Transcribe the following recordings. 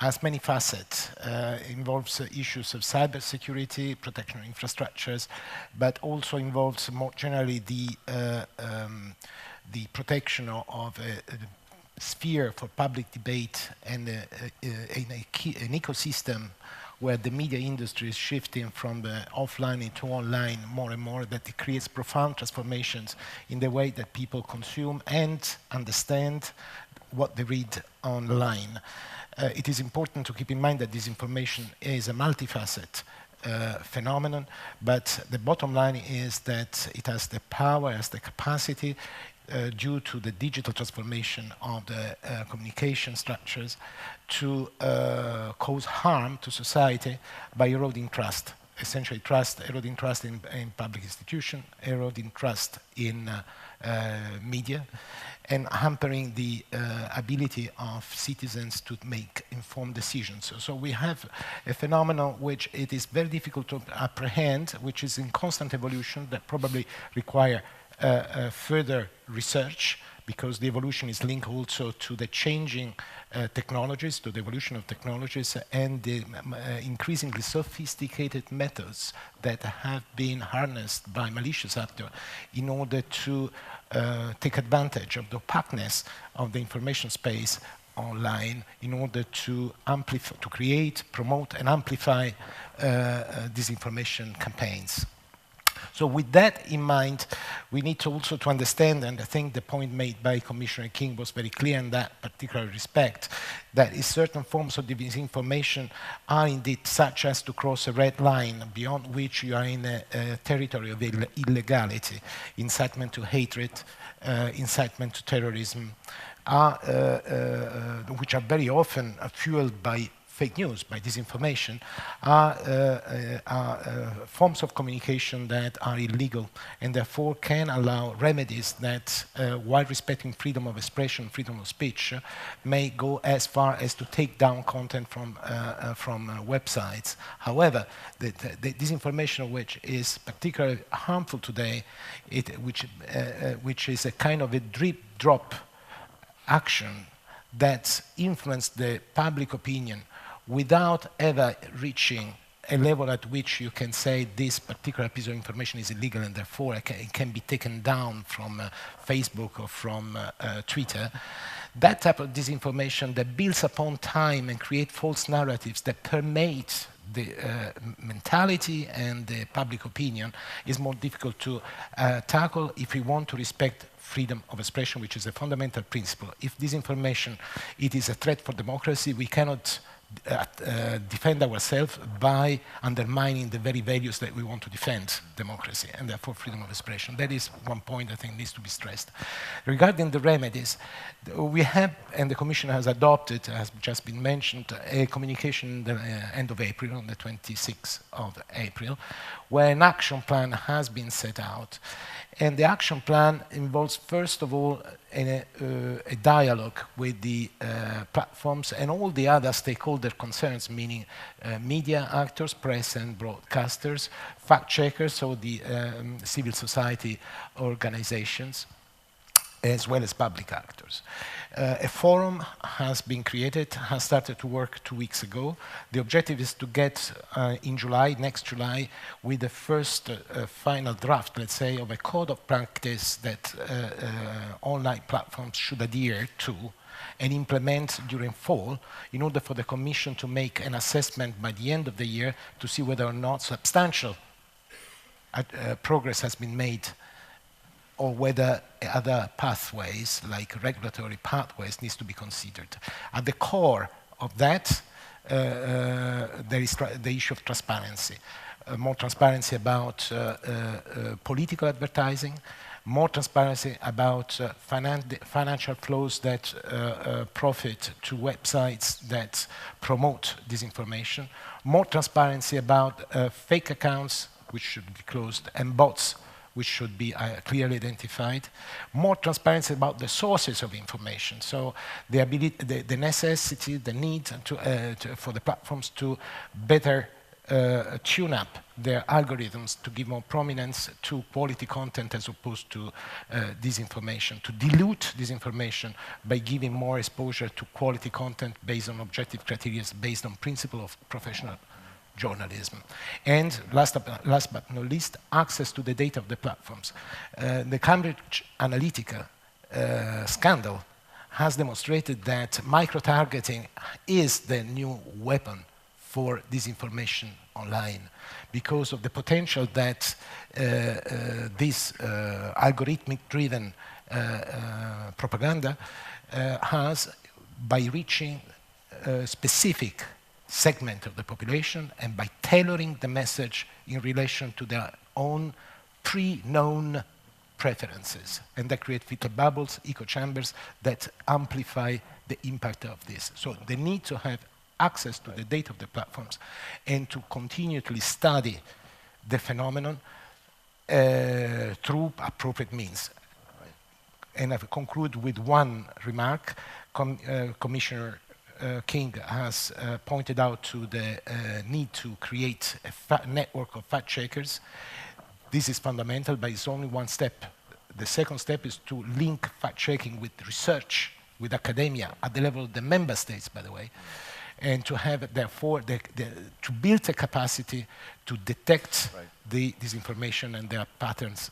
has many facets. Involves issues of cybersecurity, protection of infrastructures, but also involves more generally the protection of a sphere for public debate and an ecosystem where the media industry is shifting from the offline into online more and more, that it creates profound transformations in the way that people consume and understand what they read online. It is important to keep in mind that disinformation is a multifaceted phenomenon, but the bottom line is that it has the power, has the capacity, due to the digital transformation of the communication structures, to cause harm to society by eroding trust. Essentially, eroding trust in public institutions, eroding trust in media, and hampering the ability of citizens to make informed decisions. So we have a phenomenon which it is very difficult to apprehend, which is in constant evolution, that probably require further research, because the evolution is linked also to the changing technologies, to the evolution of technologies, and the increasingly sophisticated methods that have been harnessed by malicious actors in order to take advantage of the opaqueness of the information space online, in order to amplify, to create, promote, and amplify disinformation campaigns. So with that in mind, we need to also to understand, and I think the point made by Commissioner King was very clear in that particular respect, that certain forms of disinformation are indeed such as to cross a red line beyond which you are in a territory of illegality. Incitement to hatred, incitement to terrorism, which are very often fueled by fake news, by disinformation, are forms of communication that are illegal and therefore can allow remedies that, while respecting freedom of expression, freedom of speech, may go as far as to take down content from websites. However, the disinformation which is particularly harmful today, which is a kind of a drip-drop action that influences the public opinion without ever reaching a level at which you can say this particular piece of information is illegal and therefore it can be taken down from Facebook or from Twitter. That type of disinformation that builds upon time and creates false narratives that permeate the mentality and the public opinion is more difficult to tackle if we want to respect freedom of expression, which is a fundamental principle. If disinformation it is a threat for democracy, we cannot defend ourselves by undermining the very values that we want to defend, democracy and therefore freedom of expression. That is one point I think needs to be stressed. Regarding the remedies, we have, and the Commission has adopted, has just been mentioned, a communication at the end of April, on the 26th of April, where an action plan has been set out. And the action plan involves, first of all, a dialogue with the platforms and all the other stakeholder concerns, meaning media actors, press and broadcasters, fact-checkers, so the civil society organizations, as well as public actors. A forum has been created, has started to work 2 weeks ago. The objective is to get in July, next July, with the first final draft, let's say, of a code of practice that online platforms should adhere to and implement during fall, in order for the Commission to make an assessment by the end of the year to see whether or not substantial progress has been made, or whether other pathways, like regulatory pathways, needs to be considered. At the core of that, there is the issue of transparency. More transparency about political advertising, more transparency about financial flows that profit to websites that promote disinformation, more transparency about fake accounts, which should be closed, and bots, which should be clearly identified, more transparency about the sources of information. So the ability, the necessity, the need for the platforms to better tune up their algorithms to give more prominence to quality content as opposed to disinformation, to dilute disinformation by giving more exposure to quality content based on objective criteria, based on principle of professional journalism. And last but not least, access to the data of the platforms. The Cambridge Analytica scandal has demonstrated that micro-targeting is the new weapon for disinformation online, because of the potential that this algorithmic-driven propaganda has by reaching a specific segment of the population and by tailoring the message in relation to their own pre-known preferences. And that create filter bubbles, echo chambers that amplify the impact of this. So the need to have access to the data of the platforms and to continually study the phenomenon through appropriate means. And I conclude with one remark. Commissioner King has pointed out to the need to create a network of fact-checkers. This is fundamental, but it's only one step. The second step is to link fact-checking with research, with academia, at the level of the member states, by the way, and to have, therefore, to build a capacity to detect the disinformation and their patterns,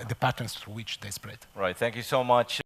the patterns through which they spread. Right. Thank you so much.